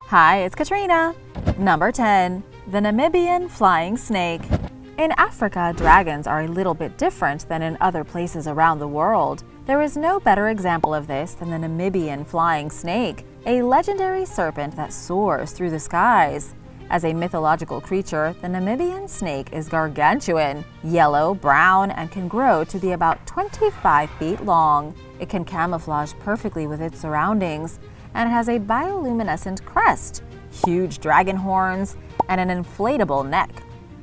Hi, it's Katrina. Number 10. The Namibian flying snake. In Africa, dragons are a little bit different than in other places around the world. There is no better example of this than the Namibian flying snake, a legendary serpent that soars through the skies. As a mythological creature, the Namibian snake is gargantuan, yellow, brown, and can grow to be about 25 feet long. It can camouflage perfectly with its surroundings and has a bioluminescent crest, huge dragon horns, and an inflatable neck.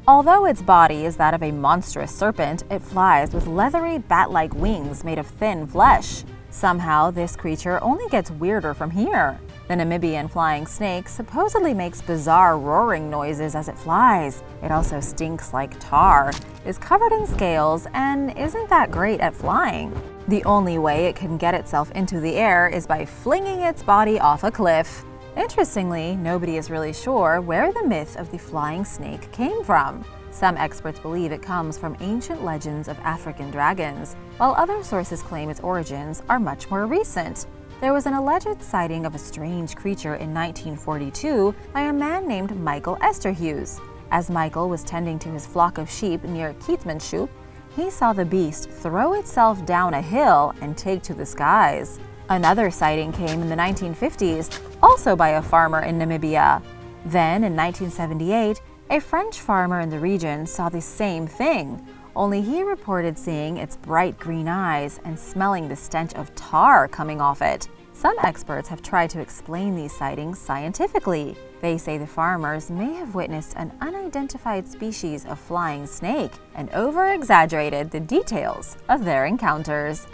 Although its body is that of a monstrous serpent, it flies with leathery bat-like wings made of thin flesh. Somehow, this creature only gets weirder from here. The Namibian flying snake supposedly makes bizarre roaring noises as it flies. It also stinks like tar, is covered in scales, and isn't that great at flying. The only way it can get itself into the air is by flinging its body off a cliff. Interestingly, nobody is really sure where the myth of the flying snake came from. Some experts believe it comes from ancient legends of African dragons, while other sources claim its origins are much more recent. There was an alleged sighting of a strange creature in 1942 by a man named Michael Esterhues. As Michael was tending to his flock of sheep near Keetmanshoop, he saw the beast throw itself down a hill and take to the skies. Another sighting came in the 1950s, also by a farmer in Namibia. Then, in 1978, a French farmer in the region saw the same thing, only he reported seeing its bright green eyes and smelling the stench of tar coming off it. Some experts have tried to explain these sightings scientifically. They say the farmers may have witnessed an unidentified species of flying snake and over-exaggerated the details of their encounters.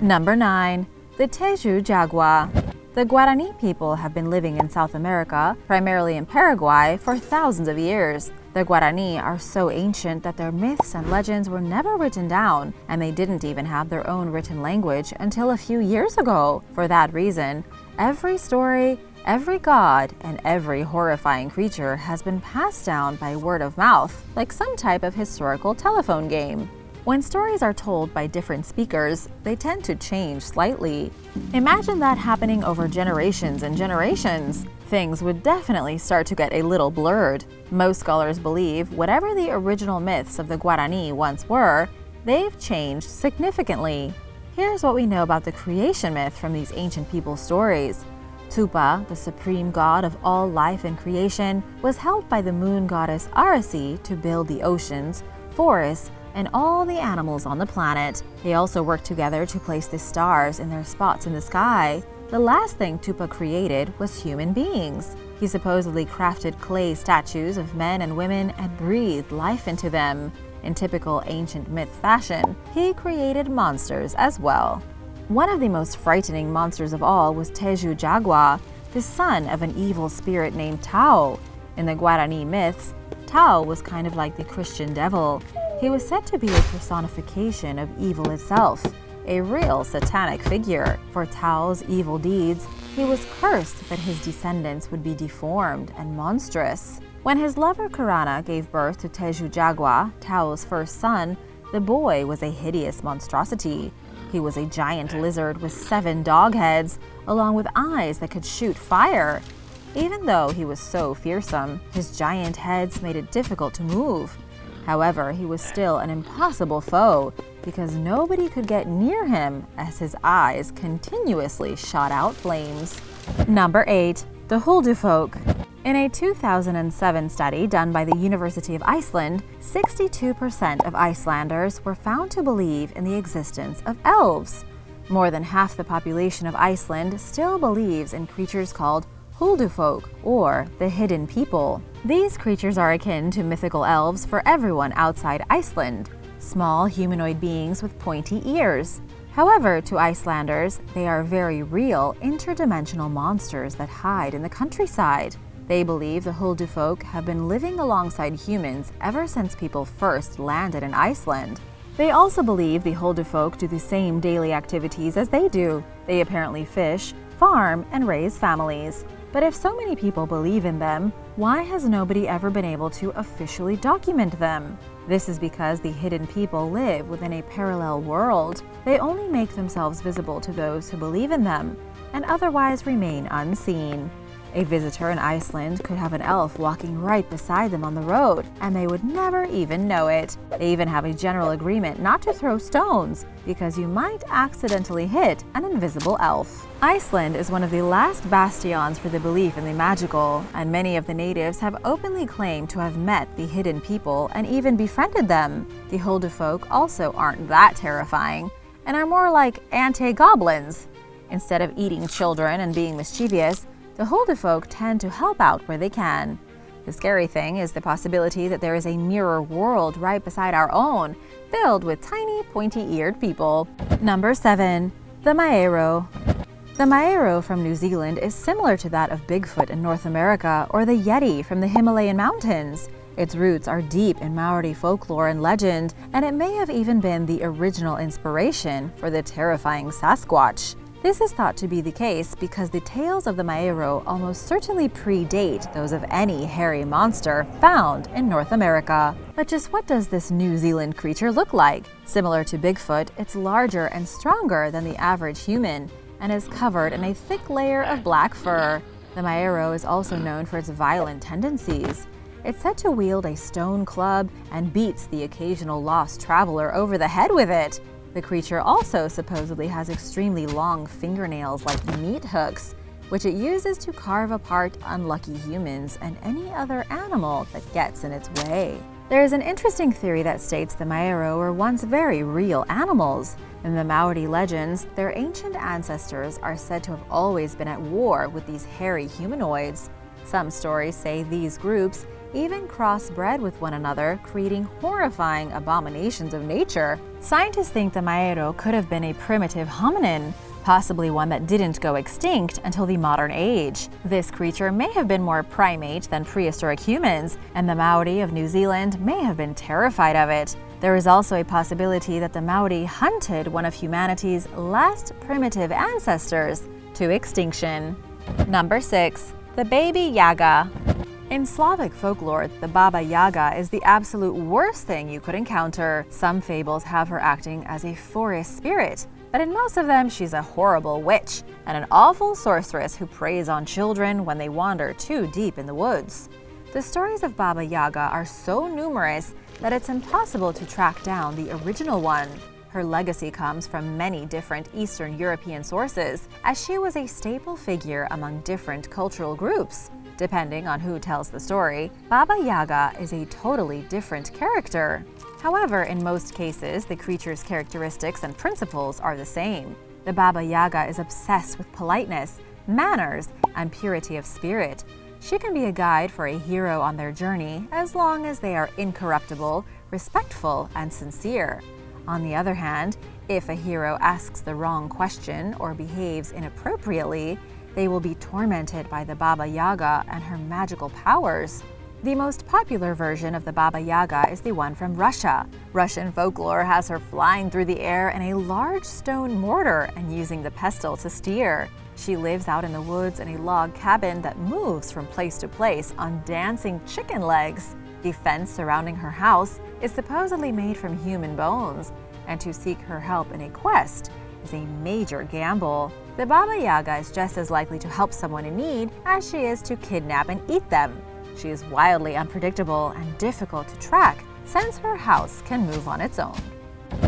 Number 9. The Teju jaguar. The Guarani people have been living in South America, primarily in Paraguay, for thousands of years. The Guarani are so ancient that their myths and legends were never written down, and they didn't even have their own written language until a few years ago. For that reason, every story, every god, and every horrifying creature has been passed down by word of mouth, like some type of historical telephone game. When stories are told by different speakers, they tend to change slightly. Imagine that happening over generations and generations. Things would definitely start to get a little blurred. Most scholars believe whatever the original myths of the Guarani once were, they've changed significantly. Here's what we know about the creation myth from these ancient people's stories. Tupa, the supreme god of all life and creation, was helped by the moon goddess Arasi to build the oceans, forests, and all the animals on the planet. They also worked together to place the stars in their spots in the sky. The last thing Tupa created was human beings. He supposedly crafted clay statues of men and women and breathed life into them. In typical ancient myth fashion, he created monsters as well. One of the most frightening monsters of all was Teju jaguar, the son of an evil spirit named Tao. In the Guarani myths, Tao was kind of like the Christian devil. He was said to be a personification of evil itself, a real satanic figure. For Tao's evil deeds, he was cursed that his descendants would be deformed and monstrous. When his lover Karana gave birth to Teju jaguar, Tao's first son, the boy was a hideous monstrosity. He was a giant lizard with 7 dog heads, along with eyes that could shoot fire. Even though he was so fearsome, his giant heads made it difficult to move. However, he was still an impossible foe because nobody could get near him as his eyes continuously shot out flames. Number 8. The Huldufolk. In a 2007 study done by the University of Iceland, 62% of Icelanders were found to believe in the existence of elves. More than half the population of Iceland still believes in creatures called Huldufolk, or the hidden people. These creatures are akin to mythical elves for everyone outside Iceland, small humanoid beings with pointy ears. However, to Icelanders, they are very real, interdimensional monsters that hide in the countryside. They believe the Huldufolk have been living alongside humans ever since people first landed in Iceland. They also believe the Huldufolk do the same daily activities as they do. They apparently fish, farm, and raise families. But if so many people believe in them, why has nobody ever been able to officially document them? This is because the hidden people live within a parallel world. They only make themselves visible to those who believe in them, and otherwise remain unseen. A visitor in Iceland could have an elf walking right beside them on the road, and they would never even know it. They even have a general agreement not to throw stones, because you might accidentally hit an invisible elf. Iceland is one of the last bastions for the belief in the magical, and many of the natives have openly claimed to have met the hidden people and even befriended them. The Huldufolk also aren't that terrifying, and are more like anti-goblins. Instead of eating children and being mischievous, the Huldufolk tend to help out where they can. The scary thing is the possibility that there is a mirror world right beside our own, filled with tiny, pointy-eared people. Number 7. The Maiero. The Maiero from New Zealand is similar to that of Bigfoot in North America or the Yeti from the Himalayan mountains. Its roots are deep in Maori folklore and legend, and it may have even been the original inspiration for the terrifying Sasquatch. This is thought to be the case because the tales of the Maiero almost certainly predate those of any hairy monster found in North America. But just what does this New Zealand creature look like? Similar to Bigfoot, it's larger and stronger than the average human and is covered in a thick layer of black fur. The Maiero is also known for its violent tendencies. It's said to wield a stone club and beats the occasional lost traveler over the head with it. The creature also supposedly has extremely long fingernails like meat hooks, which it uses to carve apart unlucky humans and any other animal that gets in its way. There is an interesting theory that states the Maiero were once very real animals. In the Maori legends, their ancient ancestors are said to have always been at war with these hairy humanoids. Some stories say these groups even crossbred with one another, creating horrifying abominations of nature. Scientists think the Maiero could have been a primitive hominin, possibly one that didn't go extinct until the modern age. This creature may have been more primate than prehistoric humans, and the Maori of New Zealand may have been terrified of it. There is also a possibility that the Maori hunted one of humanity's last primitive ancestors to extinction. Number 6. The Baby Yaga. In Slavic folklore, the Baba Yaga is the absolute worst thing you could encounter. Some fables have her acting as a forest spirit, but in most of them she's a horrible witch and an awful sorceress who preys on children when they wander too deep in the woods. The stories of Baba Yaga are so numerous that it's impossible to track down the original one. Her legacy comes from many different Eastern European sources, as she was a staple figure among different cultural groups. Depending on who tells the story, Baba Yaga is a totally different character. However, in most cases, the creature's characteristics and principles are the same. The Baba Yaga is obsessed with politeness, manners, and purity of spirit. She can be a guide for a hero on their journey as long as they are incorruptible, respectful, and sincere. On the other hand, if a hero asks the wrong question or behaves inappropriately, they will be tormented by the Baba Yaga and her magical powers. The most popular version of the Baba Yaga is the one from Russia. Russian folklore has her flying through the air in a large stone mortar and using the pestle to steer. She lives out in the woods in a log cabin that moves from place to place on dancing chicken legs. The fence surrounding her house is supposedly made from human bones, and to seek her help in a quest is a major gamble. The Baba Yaga is just as likely to help someone in need as she is to kidnap and eat them. She is wildly unpredictable and difficult to track since her house can move on its own.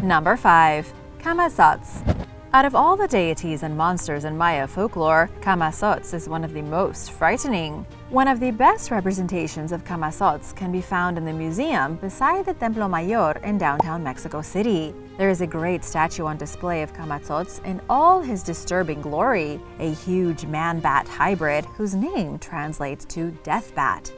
Number 5. Kamasots. Out of all the deities and monsters in Maya folklore, Kamasots is one of the most frightening. One of the best representations of Kamasots can be found in the museum beside the Templo Mayor in downtown Mexico City. There is a great statue on display of Kamasots in all his disturbing glory, a huge man-bat hybrid whose name translates to death bat.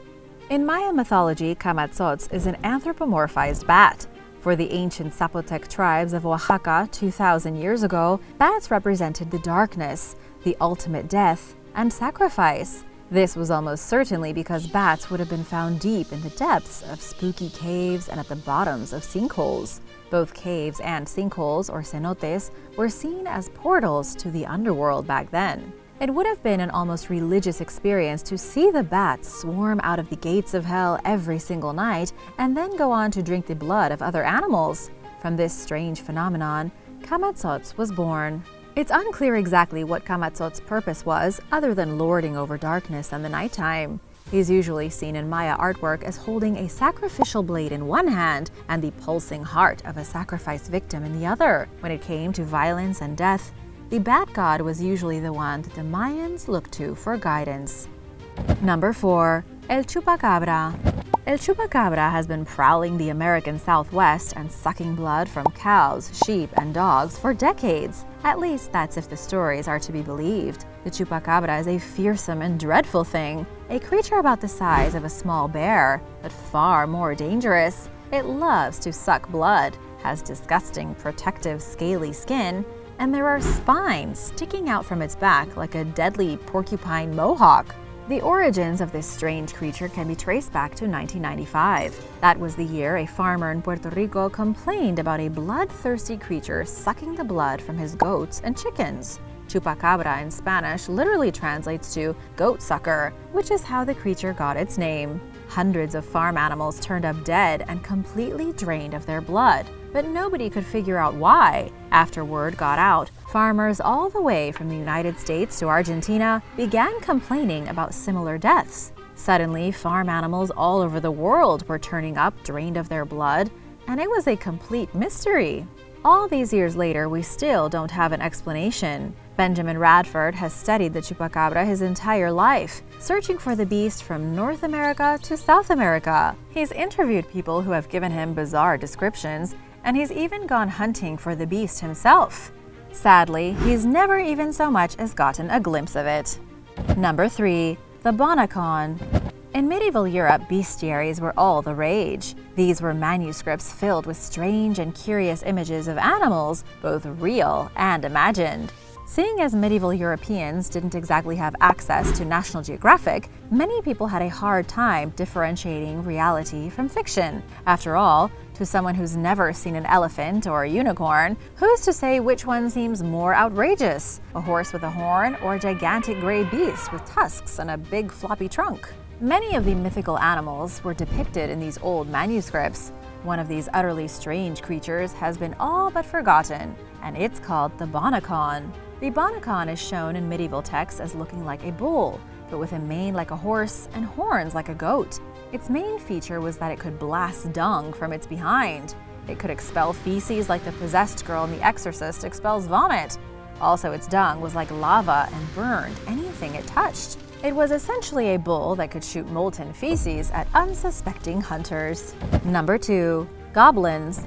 In Maya mythology, Kamasots is an anthropomorphized bat. For the ancient Zapotec tribes of Oaxaca 2,000 years ago, bats represented the darkness, the ultimate death, and sacrifice. This was almost certainly because bats would have been found deep in the depths of spooky caves and at the bottoms of sinkholes. Both caves and sinkholes, or cenotes, were seen as portals to the underworld back then. It would have been an almost religious experience to see the bats swarm out of the gates of hell every single night and then go on to drink the blood of other animals. From this strange phenomenon, Kamasots was born. It's unclear exactly what Kamatsot's purpose was, other than lording over darkness and the nighttime. He's usually seen in Maya artwork as holding a sacrificial blade in one hand and the pulsing heart of a sacrificed victim in the other. When it came to violence and death, the bat god was usually the one that the Mayans looked to for guidance. Number 4. El chupacabra. El chupacabra has been prowling the American Southwest and sucking blood from cows, sheep, and dogs for decades. At least that's if the stories are to be believed. The chupacabra is a fearsome and dreadful thing, a creature about the size of a small bear, but far more dangerous. It loves to suck blood, has disgusting, protective, scaly skin, and there are spines sticking out from its back like a deadly porcupine mohawk. The origins of this strange creature can be traced back to 1995. That was the year a farmer in Puerto Rico complained about a bloodthirsty creature sucking the blood from his goats and chickens. Chupacabra in Spanish literally translates to goat sucker, which is how the creature got its name. Hundreds of farm animals turned up dead and completely drained of their blood, but nobody could figure out why. After word got out, farmers all the way from the United States to Argentina began complaining about similar deaths. Suddenly, farm animals all over the world were turning up drained of their blood, and it was a complete mystery. All these years later, we still don't have an explanation. Benjamin Radford has studied the chupacabra his entire life, searching for the beast from North America to South America. He's interviewed people who have given him bizarre descriptions, and he's even gone hunting for the beast himself. Sadly, he's never even so much as gotten a glimpse of it. Number 3. The bonacon. In medieval Europe, bestiaries were all the rage. These were manuscripts filled with strange and curious images of animals, both real and imagined. Seeing as medieval Europeans didn't exactly have access to National Geographic, many people had a hard time differentiating reality from fiction. After all, to someone who's never seen an elephant or a unicorn, who's to say which one seems more outrageous? A horse with a horn or a gigantic gray beast with tusks and a big floppy trunk? Many of the mythical animals were depicted in these old manuscripts. One of these utterly strange creatures has been all but forgotten, and it's called the bonacon. The bonacon is shown in medieval texts as looking like a bull, but with a mane like a horse and horns like a goat. Its main feature was that it could blast dung from its behind. It could expel feces like the possessed girl in The Exorcist expels vomit. Also, its dung was like lava and burned anything it touched. It was essentially a bull that could shoot molten feces at unsuspecting hunters. Number 2. Goblins.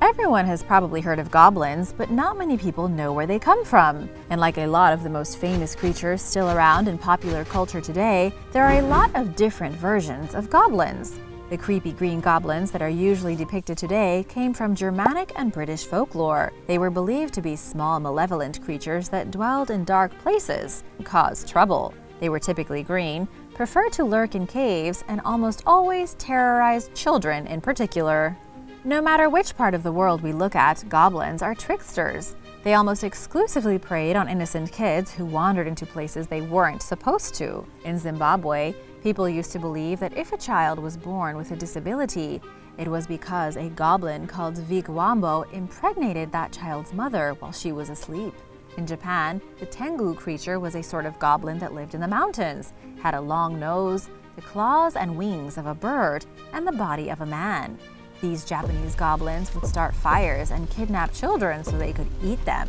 Everyone has probably heard of goblins, but not many people know where they come from. And like a lot of the most famous creatures still around in popular culture today, there are a lot of different versions of goblins. The creepy green goblins that are usually depicted today came from Germanic and British folklore. They were believed to be small, malevolent creatures that dwelled in dark places and caused trouble. They were typically green, preferred to lurk in caves, and almost always terrorized children in particular. No matter which part of the world we look at, goblins are tricksters. They almost exclusively preyed on innocent kids who wandered into places they weren't supposed to. In Zimbabwe, people used to believe that if a child was born with a disability, it was because a goblin called Vigwambo impregnated that child's mother while she was asleep. In Japan, the tengu creature was a sort of goblin that lived in the mountains, had a long nose, the claws and wings of a bird, and the body of a man. These Japanese goblins would start fires and kidnap children so they could eat them.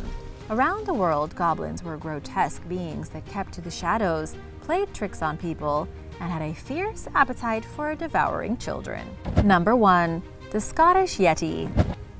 Around the world, goblins were grotesque beings that kept to the shadows, played tricks on people, and had a fierce appetite for devouring children. Number 1. The Scottish Yeti.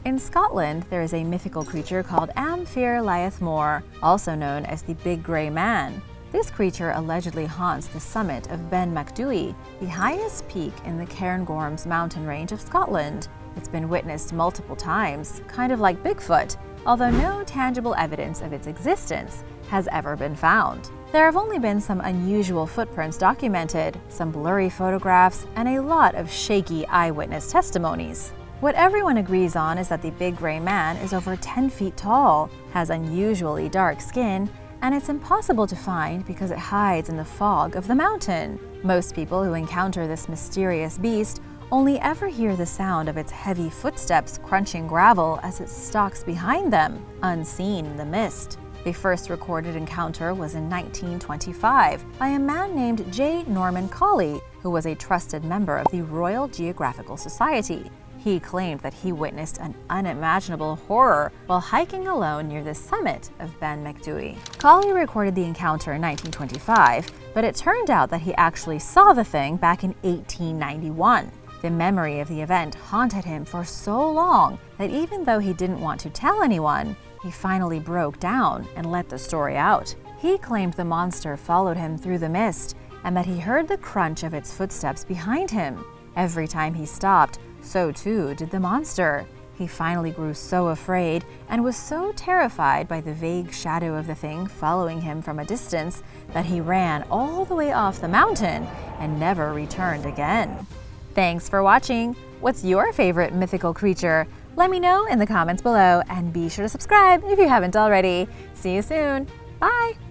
In Scotland, there is a mythical creature called Amphir Liathmore, also known as the Big Grey Man. This creature allegedly haunts the summit of Ben Macdui, the highest peak in the Cairngorms mountain range of Scotland. It's been witnessed multiple times, kind of like Bigfoot, although no tangible evidence of its existence has ever been found. There have only been some unusual footprints documented, some blurry photographs, and a lot of shaky eyewitness testimonies. What everyone agrees on is that the Big Grey Man is over 10 feet tall, has unusually dark skin, and it's impossible to find because it hides in the fog of the mountain. Most people who encounter this mysterious beast only ever hear the sound of its heavy footsteps crunching gravel as it stalks behind them, unseen in the mist. The first recorded encounter was in 1925 by a man named J. Norman Collie, who was a trusted member of the Royal Geographical Society. He claimed that he witnessed an unimaginable horror while hiking alone near the summit of Ben Macdui. Collie recorded the encounter in 1925, but it turned out that he actually saw the thing back in 1891. The memory of the event haunted him for so long that even though he didn't want to tell anyone, he finally broke down and let the story out. He claimed the monster followed him through the mist and that he heard the crunch of its footsteps behind him. Every time he stopped, so too did the monster. He finally grew so afraid and was so terrified by the vague shadow of the thing following him from a distance that he ran all the way off the mountain and never returned again. Thanks for watching! What's your favorite mythical creature? Let me know in the comments below and be sure to subscribe if you haven't already. See you soon. Bye!